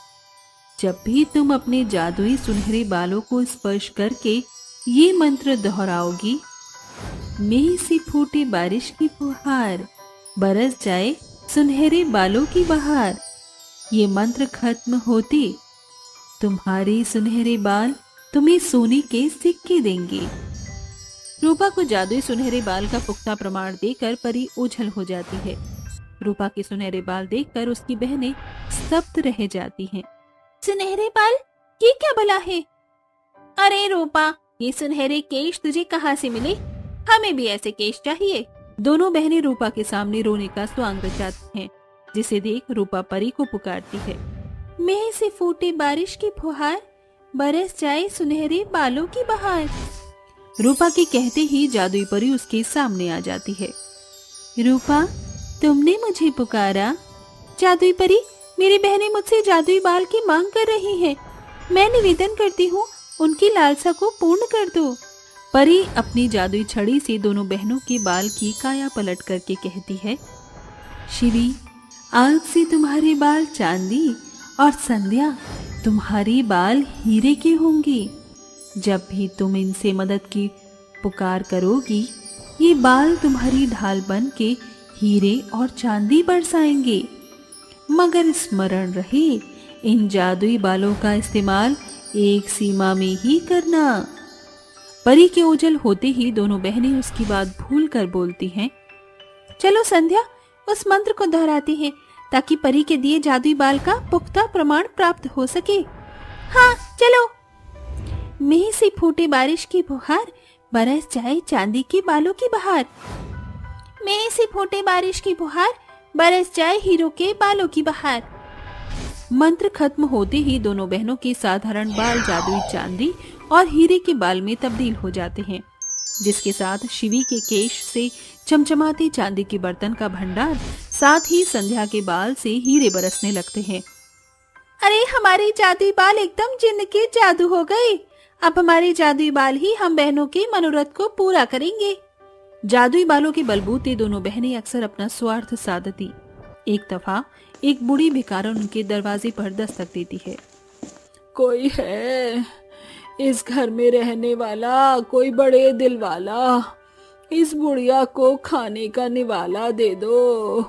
जब भी तुम अपने जादुई सुनहरे बालों को स्पर्श करके ये मंत्र दोहराओगी, मेघ से फूटे बारिश की फुहार, बरस जाए सुनहरे बालों की बहार। ये मंत्र खत्म होते तुम्हारे सुनहरे बाल तुम्हें सोने के सिक्के देंगे। रूपा को जादुई सुनहरे बाल का पुख्ता प्रमाण देकर परी ओझल हो जाती है। रूपा के सुनहरे बाल देखकर उसकी बहनें स्तब्ध रह जाती हैं। सुनहरे बाल, ये क्या भला है? अरे रूपा, ये सुनहरे केश तुझे कहाँ से मिले? हमें भी ऐसे केश चाहिए। दोनों बहनें रूपा के सामने रोने का स्वांग रचाती हैं, जिसे देख रूपा परी को पुकारती है। मेघ से फूटे बारिश की फुहार, बरस जाए सुनहरे बालों की बहार। रूपा के कहते ही जादुई परी उसके सामने आ जाती है। रूपा, तुमने मुझे पुकारा? जादुई परी, मेरी बहनें मुझसे जादुई बाल की मांग कर रही हैं। मैं निवेदन करती हूँ, उनकी लालसा को पूर्ण कर दो। परी अपनी जादुई छड़ी से दोनों बहनों के बाल की काया पलट करके कहती है, शिवी, आज से तुम्हारे बाल चांदी और संध्या तुम्हारे बाल हीरे के होंगे। जब भी तुम इनसे मदद की पुकार करोगी, ये बाल तुम्हारी ढाल बन के हीरे और चांदी बरसाएंगे। मगर स्मरण रहे, इन जादुई बालों का इस्तेमाल एक सीमा में ही करना। परी के ओझल होते ही दोनों बहनें उसकी बात भूल कर बोलती हैं, चलो संध्या उस मंत्र को दोहराते हैं ताकि परी के दिए जादुई बाल का पुख्ता प्रमाण प्राप्त हो सके। हाँ चलो। मेह से फूटे बारिश की फुहार, बरस जाए चांदी के बालों की बहार। मेह से फूटे बारिश की फुहार, बरस जाए हीरो के बालों की बहार। मंत्र खत्म होते ही दोनों बहनों के साधारण बाल जादुई चांदी और हीरे के बाल में तब्दील हो जाते हैं, जिसके साथ शिवी के केश से चमचमाते चांदी के बर्तन का भंडार, साथ ही संध्या के बाल से हीरे बरसने लगते हैं। अरे हमारे जादुई बाल एकदम जिन्न के जादू हो गए। अब हमारे जादुई बाल ही हम बहनों के मनोरथ को पूरा करेंगे। जादुई बालों के बलबूते दोनों बहनें अक्सर अपना स्वार्थ साधती। एक दफा एक बूढ़ी भिखारन उनके दरवाजे पर दस्तक देती है। कोई है इस घर में रहने वाला, कोई बड़े दिल वाला, इस बुढ़िया को खाने का निवाला दे दो।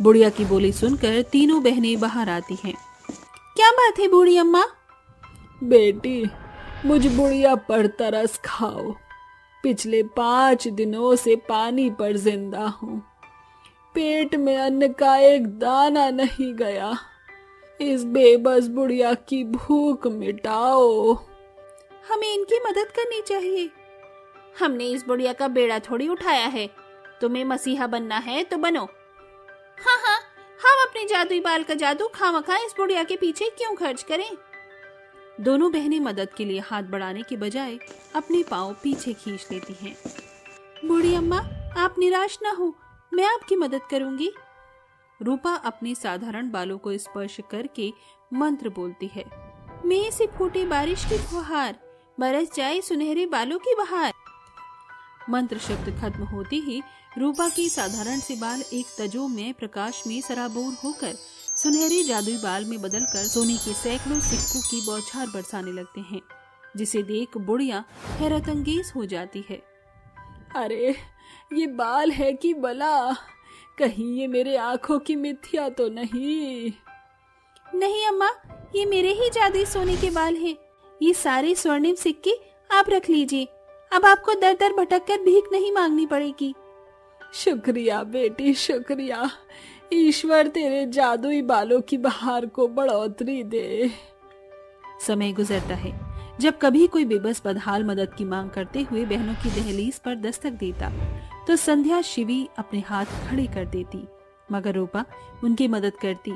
बुढ़िया की बोली सुनकर तीनों बहनें बाहर आती हैं। क्या बात है बूढ़ी अम्मा? बेटी, मुझ बुढ़िया पर तरस खाओ। पिछले 5 दिनों से पानी पर जिंदा हूँ। पेट में अन्न का एक दाना नहीं गया। इस बेबस बुढ़िया की भूख मिटाओ। हमें इनकी मदद करनी चाहिए। हमने इस बुढ़िया का बेड़ा थोड़ी उठाया है। तुम्हें मसीहा बनना है तो बनो। हाँ हाँ, हम अपने जादुई बाल का जादू खामखा इस बुढ़िया के पीछे क्यों खर्च करें? दोनों बहनें मदद के लिए हाथ बढ़ाने के बजाय अपने पांव पीछे खींच लेती हैं। बूढ़ी अम्मा, आप निराश ना हो, मैं आपकी मदद करूंगी। रूपा अपने साधारण बालों को स्पर्श करके मंत्र बोलती है। मेह से फूटे बारिश की फुहार, बरस जाए सुनहरे बालों की बहार। मंत्र शब्द खत्म होते ही रूपा के साधारण से बाल एक तजोमय प्रकाश में सराबोर होकर सुनहरे जादुई बाल में बदलकर सोने के सैकड़ों सिक्कों की बौछार बरसाने लगते हैं, जिसे देख बुढ़िया हैरतअंगेज हो जाती है। अरे ये बाल है कि बला? कहीं ये मेरे आंखों की मिथ्या तो नहीं? नहीं अम्मा, ये मेरे ही जादुई सोने के बाल हैं। ये सारे स्वर्णिम सिक्के आप रख लीजिए। अब आपको दर दर भटक कर भीख नहीं मांगनी पड़ेगी। शुक्रिया बेटी, शुक्रिया। ईश्वर तेरे जादुई बालों की बहार को बढ़ोतरी दे। समय गुजरता है। जब कभी कोई बेबस बदहाल मदद की मांग करते हुए बहनों की दहलीज पर दस्तक देता, तो संध्या शिवी अपने हाथ खड़े कर देती, मगर रूपा उनकी मदद करती।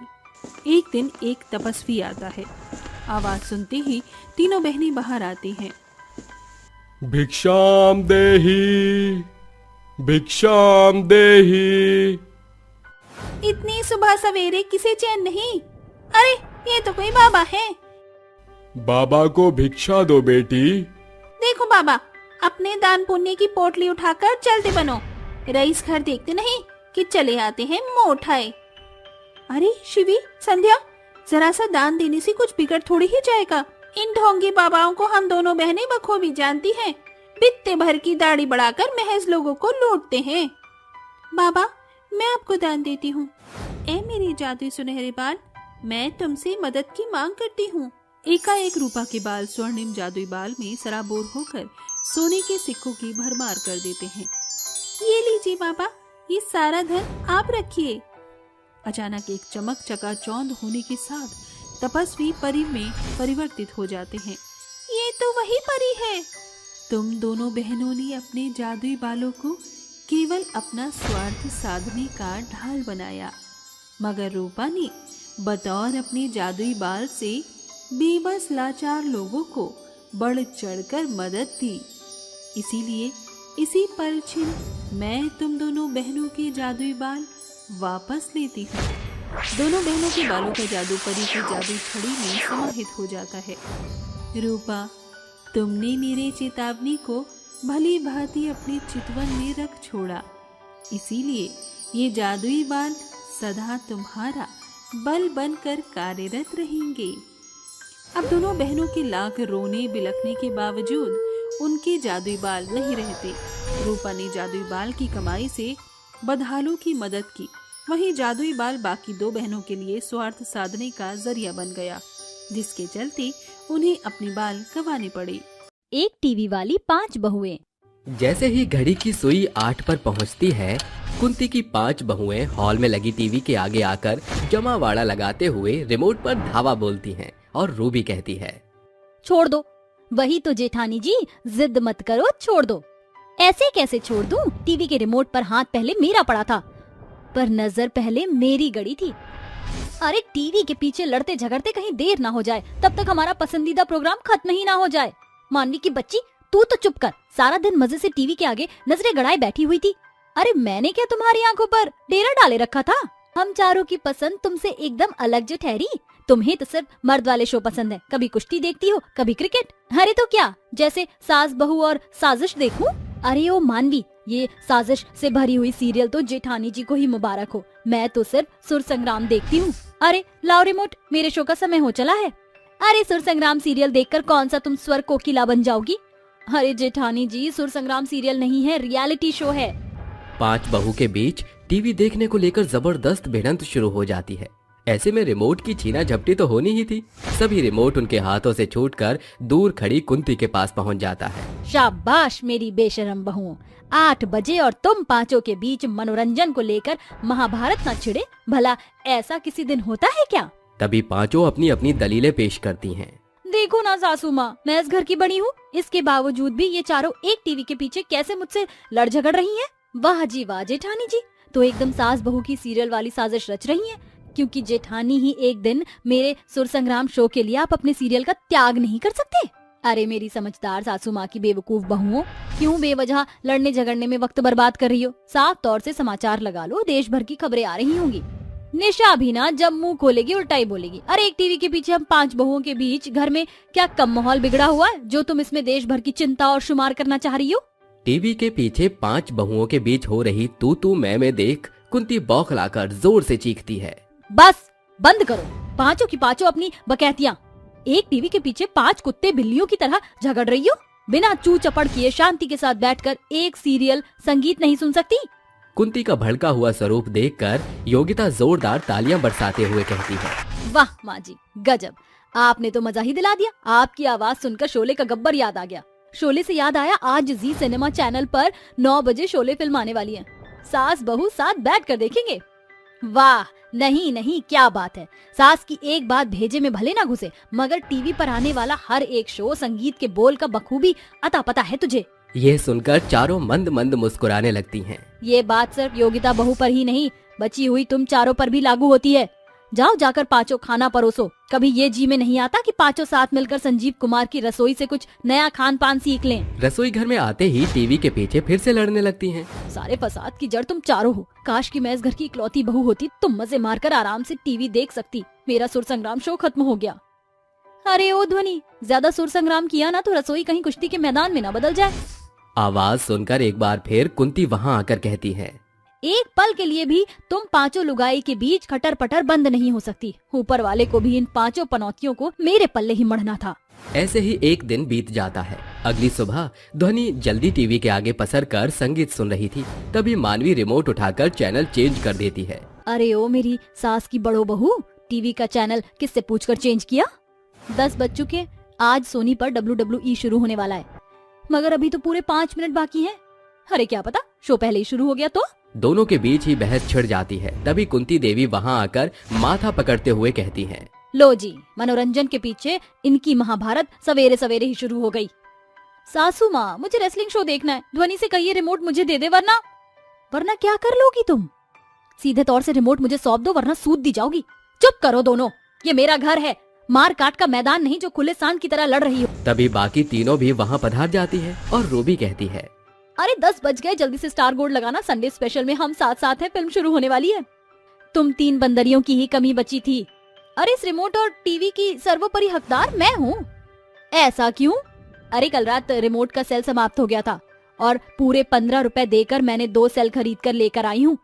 एक दिन एक तपस्वी आता है। आवाज सुनते ही तीनों बहनें बाहर आती हैं। भिक्षाम देहि, भिक्षाम देहि। इतनी सुबह सवेरे किसे चैन नहीं? अरे ये तो कोई बाबा है। बाबा को भिक्षा दो बेटी। देखो बाबा, अपने दान पुण्य की पोटली उठाकर चलते बनो। रईस घर देखते नहीं कि चले आते हैं मुंह उठाए। अरे शिवी, संध्या, जरा सा दान देने से कुछ बिगड़ थोड़ी ही जाएगा। इन ढोंगी बाबाओं को हम दोनों बहनें बखूबी जानती हैं। बित्ते भर की दाढ़ी बढ़ाकर महज लोगों को लूटते हैं। बाबा, मैं आपको दान देती हूँ। ए मेरे जादुई सुनहरे बाल, मैं तुमसे मदद की मांग करती हूँ। एकाएक रूपा के बाल स्वर्णिम जादुई बाल में सराबोर होकर सोने के सिक्कों की भरमार कर देते हैं। ये लीजिए बाबा, ये सारा धन आप रखिए। अचानक एक चमक चकाचौंध होने के साथ तपस्वी परी में परिवर्तित हो जाते हैं। ये तो वही परी है। तुम दोनों बहनों ने अपने जादुई बालों को केवल अपना स्वार्थ साधने का ढाल बनाया, मगर रूपा ने बतौर अपने जादुई बाल से बेबस लाचार लोगों को बढ़ चढ़कर मदद दी। इसीलिए इसी पलछिन मैं तुम दोनों बहनों के जादुई बाल वापस लेती हूँ। दोनों बहनों के बालों का जादू परी की जादुई छड़ी में समाहित हो जाता है। रूपा, तुमने मेरे चेतावनी को भली भांति अपने चितवन में रख छोड़ा, इसीलिए ये जादुई बाल सदा तुम्हारा बल बनकर कार्यरत रहेंगे। अब दोनों बहनों के लाख रोने बिलखने के बावजूद उनके जादुई बाल नहीं रहते। रूपा ने जादुई बाल की कमाई से बदहालों की मदद की। वहीं जादुई बाल बाकी दो बहनों के लिए स्वार्थ साधने का जरिया बन गया, जिसके चलते उन्हें अपने बाल गंवाने पड़े। एक टीवी वाली 5 बहुएं। जैसे ही घड़ी की सुई 8 पर पहुंचती है, कुंती की 5 बहुएं हॉल में लगी टीवी के आगे आकर जमावाड़ा लगाते हुए रिमोट पर धावा बोलती हैं और रूबी कहती है, छोड़ दो। वही तो जेठानी जी, जिद मत करो, छोड़ दो। ऐसे कैसे छोड़ दूं? टीवी के रिमोट पर हाथ पहले मेरा पड़ा था, पर नजर पहले मेरी गड़ी थी। अरे टीवी के पीछे लड़ते झगड़ते कहीं देर ना हो जाए, तब तक हमारा पसंदीदा प्रोग्राम खत्म ही ना हो जाए। मानवी की बच्ची, तू तो चुप कर। सारा दिन मजे से टीवी के आगे नजरें गड़ाए बैठी हुई थी। अरे मैंने क्या तुम्हारी आंखों पर डेरा डाले रखा था? हम चारों की पसंद तुमसे एकदम अलग जो ठहरी। तुम्हें तो सिर्फ मर्द वाले शो पसंद है, कभी कुश्ती देखती हो, कभी क्रिकेट। अरे तो क्या, जैसे सास बहू और साजिश देखूं? अरे ओ मानवी, ये साजिश से भरी हुई सीरियल तो जेठानी जी को ही मुबारक हो। मैं तो सिर्फ सुर संग्राम देखती हूँ। अरे लाओ रिमोट, मेरे शो का समय हो चला है। अरे सुर संग्राम सीरियल देखकर कौन सा तुम स्वर कोकिला बन जाओगी? अरे जेठानी जी, सुर संग्राम सीरियल नहीं है, रियलिटी शो है। 5 बहू के बीच टीवी देखने को लेकर जबरदस्त भिड़ंत शुरू हो जाती है। ऐसे में रिमोट की छीना झपटी तो होनी ही थी। सभी रिमोट उनके हाथों से छूटकर दूर खड़ी कुंती के पास पहुंच जाता है। शाबाश मेरी बेशरम बहुओं, 8 बजे और तुम पांचों के बीच मनोरंजन को लेकर महाभारत न छिड़े। भला ऐसा किसी दिन होता है क्या? तभी पांचों अपनी अपनी दलीलें पेश करती हैं। देखो ना सासू माँ, मैं इस घर की बड़ी हूँ, इसके बावजूद भी ये चारों एक टीवी के पीछे कैसे मुझसे लड़ झगड़ रही हैं। वाह जी वाह जेठानी जी, तो एकदम सास बहू की सीरियल वाली साजिश रच रही हैं। क्योंकि जेठानी ही एक दिन मेरे सुर संग्राम शो के लिए आप अपने सीरियल का त्याग नहीं कर सकते। अरे मेरी समझदार सासू माँ की बेवकूफ बहुओं, क्यों बेवजह लड़ने झगड़ने में वक्त बर्बाद कर रही हो? साफ तौर से समाचार लगा लो, देश भर की खबरें आ रही होंगी। निशा भी ना जब मुंह खोलेगी उल्टा ही बोलेगी। अरे एक टीवी के पीछे हम 5 बहुओं के बीच घर में क्या कम माहौल बिगड़ा हुआ है जो तुम इसमें देश भर की चिंता और शुमार करना चाह रही हो? टीवी के पीछे 5 बहुओं के बीच हो रही तू मैं देख कुंती बौखलाकर जोर से चीखती है। बस बंद करो, पांचों की पांचों अपनी बकैतियां। एक टीवी के पीछे 5 कुत्ते बिल्लियों की तरह झगड़ रही हो। बिना चू चपड़ किए शांति के साथ बैठकर एक सीरियल संगीत नहीं सुन सकती? कुंती का भड़का हुआ स्वरूप देखकर योगिता जोरदार तालियां बरसाते हुए कहती है, वाह माँ जी, गजब, आपने तो मजा ही दिला दिया। आपकी आवाज सुनकर शोले का गब्बर याद आ गया। शोले से याद आया, आज जी सिनेमा चैनल पर 9 बजे शोले फिल्म आने वाली है। सास बहू साथ बैठ कर देखेंगे। वाह, नहीं नहीं, क्या बात है। सास की एक बात भेजे में भले ना घुसे, मगर टीवी पर आने वाला हर एक शो संगीत के बोल का बखूबी अता पता है तुझे। ये सुनकर चारों मंद मंद मुस्कुराने लगती हैं। ये बात सिर्फ योगिता बहू पर ही नहीं, बची हुई तुम चारों पर भी लागू होती है। जाओ जाकर पांचों खाना परोसो। कभी ये जी में नहीं आता कि पांचों साथ मिलकर संजीव कुमार की रसोई से कुछ नया खान पान सीख लें। रसोई घर में आते ही टीवी के पीछे फिर से लड़ने लगती हैं। सारे फसाद की जड़ तुम चारों हो। काश कि मैं इस घर की इकलौती बहू होती, तुम मजे मारकर आराम से टीवी देख सकती। मेरा सुर संग्राम शो खत्म हो गया। अरे ओ ध्वनि, ज्यादा सुर संग्राम किया ना तो रसोई कहीं कुश्ती के मैदान में न बदल जाए। आवाज सुनकर एक बार फिर कुंती वहाँ आकर कहती है, एक पल के लिए भी तुम पांचों लुगाई के बीच खटर पटर बंद नहीं हो सकती। ऊपर वाले को भी इन पांचों पनौतियों को मेरे पल्ले ही मढ़ना था। ऐसे ही एक दिन बीत जाता है। अगली सुबह ध्वनि जल्दी टीवी के आगे पसर कर संगीत सुन रही थी। तभी मानवी रिमोट उठाकर चैनल चेंज कर देती है। अरे ओ मेरी सास की बड़ो बहू, टीवी का चैनल किससे पूछकर चेंज किया? 10 बज चुके, आज सोनी पर WWE शुरू होने वाला है, मगर अभी तो पूरे 5 मिनट बाकी हैं। अरे क्या पता शो पहले ही शुरू हो गया तो? दोनों के बीच ही बहस छिड़ जाती है। तभी कुंती देवी वहाँ आकर माथा पकड़ते हुए कहती हैं, लो जी, मनोरंजन के पीछे इनकी महाभारत सवेरे सवेरे ही शुरू हो गई। सासू माँ, मुझे रेसलिंग शो देखना है। ध्वनि से कहिए रिमोट मुझे दे दे, वरना क्या कर लोगी तुम? सीधे तौर से रिमोट मुझे सौंप दो, वरना सूद दी जाओगी। चुप करो दोनों, ये मेरा घर है, मार काट का मैदान नहीं जो खुले सांड की तरह लड़ रही हो। तभी बाकी तीनों भी वहाँ पधार जाती है और रूबी कहती है, अरे 10 बज गए, जल्दी से स्टार गोल्ड लगाना, संडे स्पेशल में हम साथ साथ हैं, फिल्म शुरू होने वाली है। तुम 3 बंदरियों की ही कमी बची थी। अरे इस रिमोट और टीवी की सर्वोपरि हकदार मैं हूँ। ऐसा क्यों? अरे कल रात रिमोट का सेल समाप्त हो गया था और पूरे 15 रुपए देकर मैंने 2 सेल खरीद कर लेकर आई हूँ,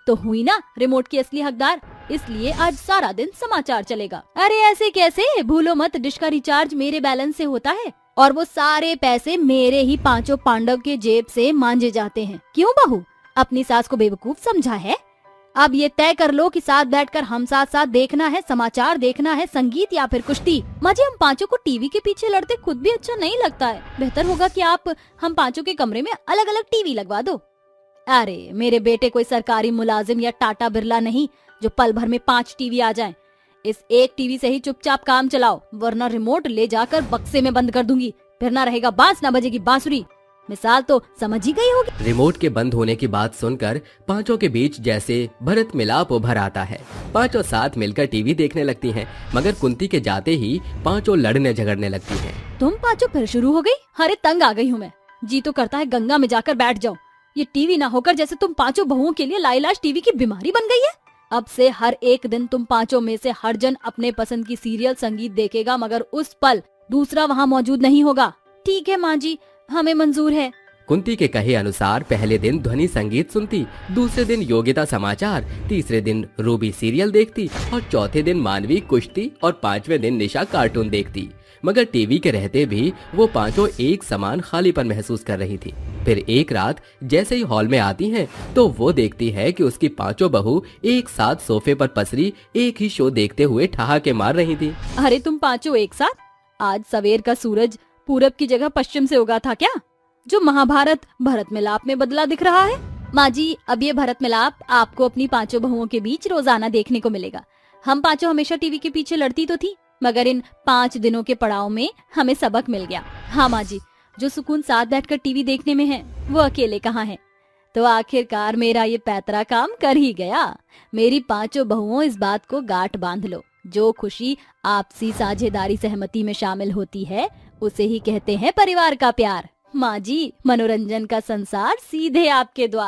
तो हुई ना रिमोट की असली हकदार। इसलिए आज सारा दिन समाचार चलेगा। अरे ऐसे कैसे? भूलो मत, डिश का रिचार्ज मेरे बैलेंस से होता है। और वो सारे पैसे मेरे ही पांचों पांडव के जेब से मांजे जाते हैं। क्यों बहू, अपनी सास को बेवकूफ समझा है? अब ये तय कर लो कि साथ बैठकर हम साथ साथ देखना है, समाचार देखना है, संगीत या फिर कुश्ती। माँ जी, हम पांचों को टीवी के पीछे लड़ते खुद भी अच्छा नहीं लगता है। बेहतर होगा कि आप हम पांचों के कमरे में अलग अलग टीवी लगवा दो। अरे मेरे बेटे कोई सरकारी मुलाजिम या टाटा बिरला नहीं जो पल भर में 5 टीवी आ जाएं। इस एक टीवी से ही चुपचाप काम चलाओ, वरना रिमोट ले जाकर बक्से में बंद कर दूंगी। फिर ना रहेगा बांस, ना बजेगी बांसुरी। मिसाल तो समझ ही गई होगी। रिमोट के बंद होने की बात सुनकर पांचों के बीच जैसे भरत मिलाप उभर आता है। पांचों साथ मिलकर टीवी देखने लगती हैं, मगर कुंती के जाते ही पांचों लड़ने झगड़ने लगती हैं। तुम पांचों फिर शुरू हो गई? अरे तंग आ गई हूँ मैं। जी तो करता है गंगा में जाकर बैठ जाओ। ये टीवी ना होकर जैसे तुम पांचों बहुओं के लिए लाइलाज टीवी की बीमारी बन गई है। अब से हर एक दिन तुम पांचों में से हर जन अपने पसंद की सीरियल संगीत देखेगा, मगर उस पल दूसरा वहाँ मौजूद नहीं होगा। ठीक है माँ जी, हमें मंजूर है। कुंती के कहे अनुसार पहले दिन ध्वनि संगीत सुनती, दूसरे दिन योगिता समाचार, तीसरे दिन रूबी सीरियल देखती और चौथे दिन मानवी कुश्ती और 5वें दिन निशा कार्टून देखती। मगर टीवी के रहते भी वो पांचों एक समान खालीपन महसूस कर रही थी। फिर एक रात जैसे ही हॉल में आती हैं, तो वो देखती है कि उसकी पांचों बहू एक साथ सोफे पर पसरी एक ही शो देखते हुए ठहाके मार रही थी। अरे तुम पांचों एक साथ? आज सवेर का सूरज पूरब की जगह पश्चिम से उगा था क्या, जो महाभारत भरत मिलाप में बदला दिख रहा है? माँ जी, अब ये भरत मिलाप आपको अपनी पांचों बहुओं के बीच रोजाना देखने को मिलेगा। हम पांचों हमेशा टीवी के पीछे लड़ती तो थी, मगर इन 5 दिनों के पड़ाव में हमें सबक मिल गया। हाँ माँ जी, जो सुकून साथ बैठकर टीवी देखने में है, वो अकेले कहाँ है। तो आखिरकार मेरा ये पैतरा काम कर ही गया। मेरी पांचों बहुओं, इस बात को गांठ बांध लो, जो खुशी आपसी साझेदारी सहमति में शामिल होती है उसे ही कहते हैं परिवार का प्यार। माँ जी, मनोरंजन का संसार सीधे आपके द्वार।